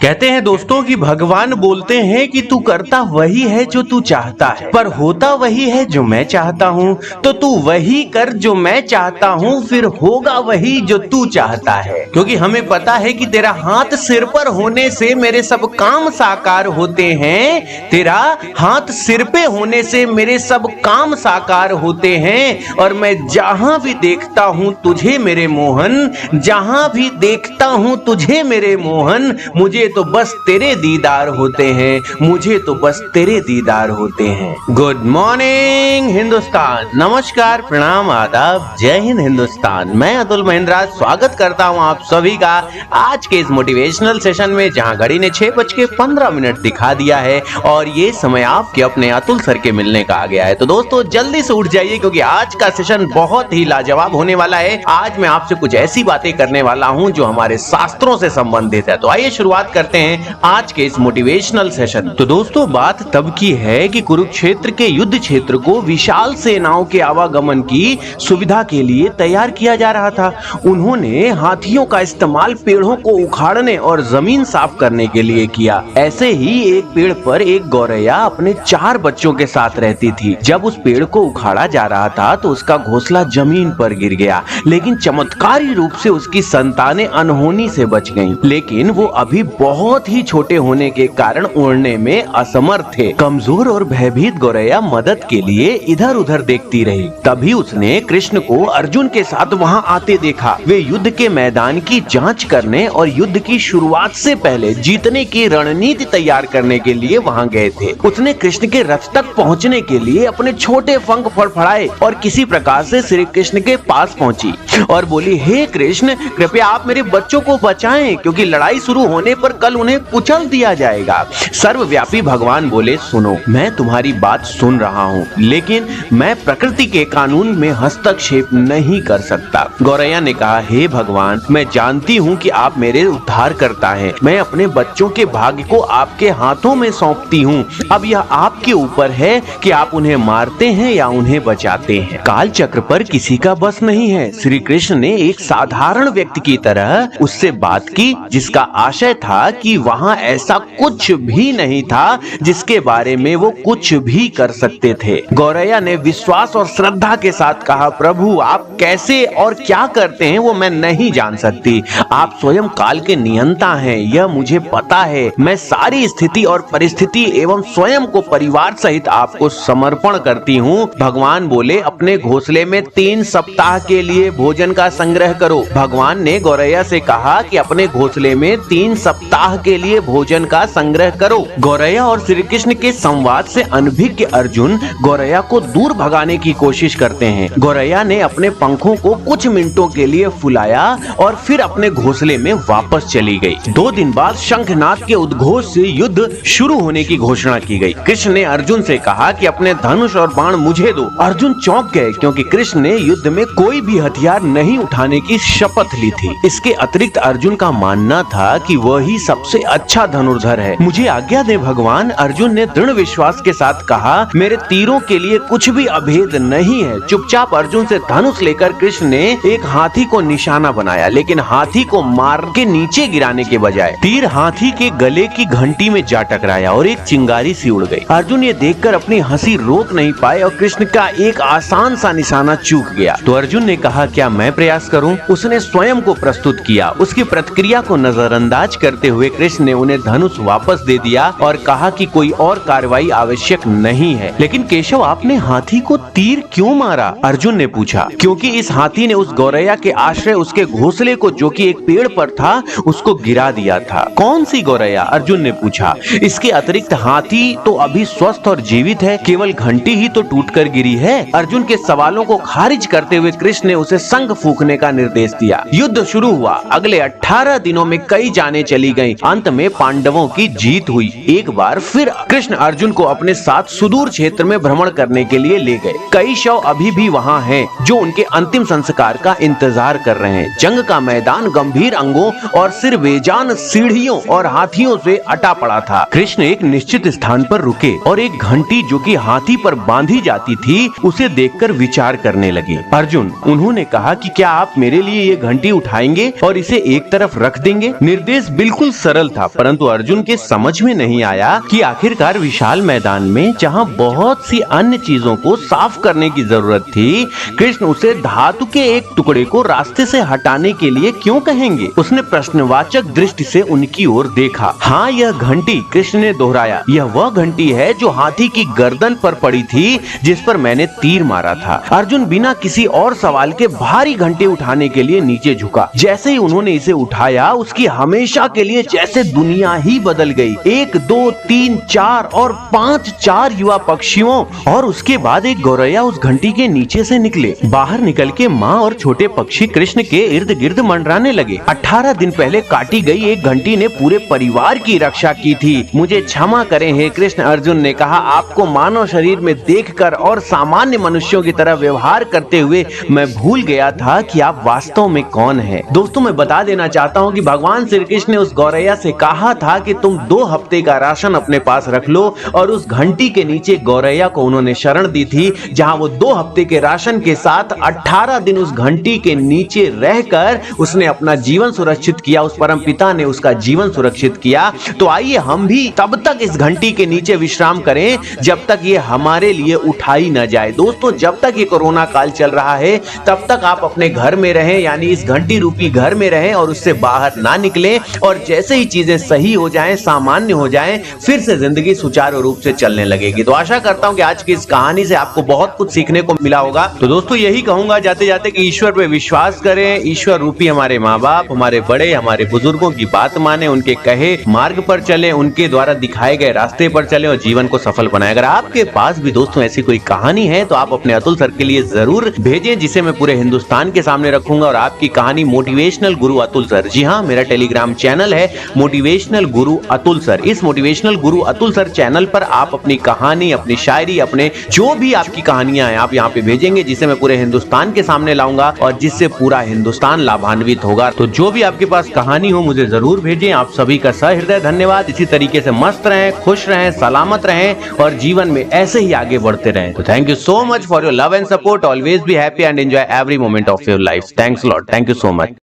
कहते हैं दोस्तों कि भगवान बोलते हैं कि तू करता वही है जो तू चाहता है, पर होता वही है जो मैं चाहता हूँ। तो तू वही कर जो मैं चाहता हूँ, फिर होगा वही जो तू चाहता है। क्योंकि हमें पता है कि तेरा हाथ सिर पर होने से मेरे सब काम साकार होते हैं, तेरा हाथ सिर पे होने से मेरे सब काम साकार होते हैं। और मैं जहां भी देखता हूँ तुझे मेरे मोहन, जहां भी देखता हूँ तुझे मेरे मोहन, मुझे तो बस तेरे दीदार होते हैं, मुझे तो बस तेरे दीदार होते हैं। गुड मॉर्निंग हिंदुस्तान, नमस्कार, प्रणाम, आदाब, जय हिंद हिंदुस्तान। मैं अतुल महेंद्रा स्वागत करता हूं आप सभी का आज के इस मोटिवेशनल सेशन में, जहां घड़ी ने 6:15 दिखा दिया है और ये समय आपके अपने अतुल सर के मिलने का आ गया है। तो दोस्तों जल्दी से उठ जाइए, क्योंकि आज का सेशन बहुत ही लाजवाब होने वाला है। आज मैं आपसे कुछ ऐसी बातें करने वाला हूं जो हमारे शास्त्रों से संबंधित है। तो आइए शुरुआत करते हैं आज के इस मोटिवेशनल सेशन। तो दोस्तों बात तब की है कि कुरुक्षेत्र के युद्ध क्षेत्र को विशाल सेनाओं के आवागमन की सुविधा के लिए तैयार किया जा रहा था। उन्होंने हाथियों का इस्तेमाल पेड़ों को उखाड़ने और जमीन साफ करने के लिए किया। ऐसे ही एक पेड़ पर एक गौरैया अपने 4 बच्चों के साथ रहती थी। जब उस पेड़ को उखाड़ा जा रहा था तो उसका घोंसला जमीन पर गिर गया, लेकिन चमत्कारी रूप से उसकी संतानें अनहोनी से बच गईं। लेकिन वो अभी बहुत ही छोटे होने के कारण उड़ने में असमर्थ थे। कमजोर और भयभीत गौरैया मदद के लिए इधर उधर देखती रही। तभी उसने कृष्ण को अर्जुन के साथ वहां आते देखा। वे युद्ध के मैदान की जांच करने और युद्ध की शुरुआत से पहले जीतने की रणनीति तैयार करने के लिए वहां गए थे। उसने कृष्ण के रथ तक पहुंचने के लिए अपने छोटे पंख फड़फड़ाए और किसी प्रकार से श्री कृष्ण के पास पहुंची और बोली, हे कृष्ण, कृपया आप मेरे बच्चों को बचाएं, क्योंकि लड़ाई शुरू होने पर कल उन्हें कुचल दिया जाएगा। सर्वव्यापी भगवान बोले, सुनो, मैं तुम्हारी बात सुन रहा हूँ, लेकिन मैं प्रकृति के कानून में हस्तक्षेप नहीं कर सकता। गौरैया ने कहा, हे भगवान, मैं जानती हूँ कि आप मेरे उद्धार करता है। मैं अपने बच्चों के भाग्य को आपके हाथों में सौंपती हूँ। अब यह आपके ऊपर है कि आप उन्हें मारते हैं या उन्हें बचाते हैं। काल चक्र पर किसी का बस नहीं है। श्री कृष्ण ने एक साधारण व्यक्ति की तरह उससे बात की, जिसका आशय था कि वहाँ ऐसा कुछ भी नहीं था जिसके बारे में वो कुछ भी कर सकते थे। गौरैया ने विश्वास और श्रद्धा के साथ कहा, प्रभु, आप कैसे और क्या करते हैं वो मैं नहीं जान सकती। आप स्वयं काल के नियंता हैं, यह मुझे पता है। मैं सारी स्थिति और परिस्थिति एवं स्वयं को परिवार सहित आपको समर्पण करती हूँ। भगवान बोले, अपने घोंसले में 3 सप्ताह के लिए भोजन का संग्रह करो। भगवान ने गौरैया से कहा कि अपने घोंसले में 3 सप्ताह के लिए भोजन का संग्रह करो। गौरैया और श्री कृष्ण के संवाद से अनभिज्ञ अर्जुन गौरैया को दूर भगाने की कोशिश करते हैं। गौरैया ने अपने पंखों को कुछ मिनटों के लिए फुलाया और फिर अपने घोंसले में वापस चली गई। 2 दिन बाद शंखनाद के उद्घोष से युद्ध शुरू होने की घोषणा की गई। कृष्ण ने अर्जुन से कहा कि अपने धनुष और बाण मुझे दो। अर्जुन चौंक गए, क्योंकि कृष्ण ने युद्ध में कोई भी हथियार नहीं उठाने की शपथ ली थी। इसके अतिरिक्त अर्जुन का मानना था कि वही सबसे अच्छा धनुर्धर है। मुझे आज्ञा दे भगवान, अर्जुन ने दृढ़ विश्वास के साथ कहा। मेरे तीरों के लिए कुछ भी अभेद नहीं है। चुपचाप अर्जुन से धनुष लेकर कृष्ण ने एक हाथी को निशाना बनाया, लेकिन हाथी को मार के नीचे गिराने के बजाय तीर हाथी के गले की घंटी में जा टकराया और एक चिंगारी सी उड़ गई। अर्जुन ये देखकर अपनी हंसी रोक नहीं पाए और कृष्ण का एक आसान सा निशाना चूक गया। तो अर्जुन ने कहा, क्या मैं प्रयास करूं? उसने स्वयं को प्रस्तुत किया। उसकी प्रतिक्रिया को नजरअंदाज करते हुए कृष्ण ने उन्हें धनुष वापस दे दिया और कहा कि कोई और कार्रवाई आवश्यक नहीं है। लेकिन केशव, आपने हाथी को तीर क्यों मारा? अर्जुन ने पूछा। क्योंकि इस हाथी ने उस गौरैया के आश्रय उसके घोंसले को, जो कि एक पेड़ पर था, उसको गिरा दिया था। कौन सी गौरैया? अर्जुन ने पूछा। इसके अतिरिक्त हाथी तो अभी स्वस्थ और जीवित है, केवल घंटी ही तो टूटकर गिरी है। अर्जुन के सवालों को खारिज करते हुए कृष्ण ने उसे शंख फूंकने का निर्देश दिया। युद्ध शुरू हुआ। अगले 18 दिनों में कई जानें चली गईं। अंत में पांडवों की जीत हुई। एक बार फिर कृष्ण अर्जुन को अपने साथ सुदूर क्षेत्र में भ्रमण करने के लिए ले गए। कई शव अभी भी वहाँ हैं, जो उनके अंतिम संस्कार का इंतजार कर रहे हैं। जंग का मैदान गंभीर अंगों और सिर बेजान सीढ़ियों और हाथियों से अटा पड़ा था। कृष्ण एक निश्चित स्थान पर रुके और एक घंटी, जो कि हाथी पर बांधी जाती थी, उसे देखकर विचार करने लगे। अर्जुन, उन्होंने कहा कि क्या आप मेरे लिए ये घंटी उठाएंगे और इसे एक तरफ रख देंगे? निर्देश बिल्कुल सरल था, परंतु अर्जुन के समझ में नहीं आया कि आखिरकार विशाल मैदान में जहाँ बहुत सी अन्य चीजों को साफ करने की जरूरत थी, कृष्ण उसे धातु के एक टुकड़े को रास्ते से हटाने के लिए क्यों कहेंगे। उसने प्रश्नवाचक दृष्टि से उनकी ओर देखा। हाँ, यह घंटी, कृष्ण ने दोहराया, यह वह घंटी है जो हाथी की गर्दन पर पड़ी थी जिस पर मैंने तीर मारा था। अर्जुन बिना किसी और सवाल के भारी घंटी उठाने के लिए नीचे झुका। जैसे ही उन्होंने इसे उठाया, उसकी हमेशा के लिए जैसे दुनिया ही बदल गई। 1 2 3 4 और 5 4 युवा पक्षियों और उसके बाद एक गौरैया उस घंटी के नीचे से निकले। बाहर निकल के माँ और छोटे पक्षी कृष्ण के इर्द गिर्द मंडराने लगे। 18 दिन पहले काटी गई एक घंटी ने पूरे परिवार की रक्षा की थी। मुझे क्षमा करें हे कृष्ण, अर्जुन ने कहा। आपको मानव शरीर में देखकर और सामान्य मनुष्यों की तरह व्यवहार करते हुए मैं भूल गया था कि आप वास्तव में कौन हैं। दोस्तों, मैं बता देना चाहता हूँ कि भगवान श्री कृष्ण ने उस गौरैया से कहा था कि तुम 2 हफ्ते का राशन अपने पास रख लो, और उस घंटी के नीचे गौरैया को उन्होंने शरण दी थी, जहाँ वो 2 हफ्ते के राशन के साथ 18 दिन उस घंटी के नीचे रहकर उसने अपना जीवन सुरक्षित किया। उस परम पिता ने उसका जीवन सुरक्षित किया। तो आइए हम भी तब तक इस घंटी के नीचे विश्राम करें जब तक ये हमारे लिए उठाई न जाए। दोस्तों, जब तक ये कोरोना काल चल रहा है तब तक आप अपने घर में रहें, यानी इस घंटी रूपी घर में रहें और उससे बाहर ना निकलें। और जैसे ही चीजें सही हो जाएं, सामान्य हो जाएं, फिर से जिंदगी सुचारू रूप से चलने लगेगी। तो आशा करता हूं कि आज की इस कहानी से आपको बहुत कुछ सीखने को मिला होगा। तो दोस्तों, यही कहूंगा जाते जाते कि ईश्वर पे विश्वास करें। ईश्वर रूपी हमारे माँ बाप, हमारे बड़े, हमारे बुजुर्गों की बात माने, उनके कहे मार्ग पर चले, उनके द्वारा दिखाए गए रास्ते पर चले और जीवन को सफल बनाए। अगर आपके पास भी दोस्तों ऐसी कोई कहानी है तो आप अपने अतुल सर के लिए जरूर भेजें, जिसे मैं पूरे हिंदुस्तान के सामने रखूंगा। और आपकी कहानी मोटिवेशनल गुरु अतुल सर, जी हाँ, मेरा टेलीग्राम चैनल है मोटिवेशनल गुरु अतुल सर। इस मोटिवेशनल गुरु अतुल सर चैनल पर आप अपनी कहानी, अपनी शायरी, अपने जो भी आपकी कहानियां हैं आप यहाँ पे भेजेंगे, जिसे मैं पूरे हिंदुस्तान के सामने लाऊंगा और जिससे पूरा हिंदुस्तान लाभान्वित होगा। तो जो भी आपके पास कहानी हो मुझे जरूर भेजें। आप सभी का सहृदय धन्यवाद। इसी तरीके से मस्त रहें, खुश रहें, सलामत रहें और जीवन में ऐसे ही आगे बढ़ते रहें। तो thank you so much for your love and support. Always be happy and enjoy every moment of your life. Thanks lot. Thank you so much.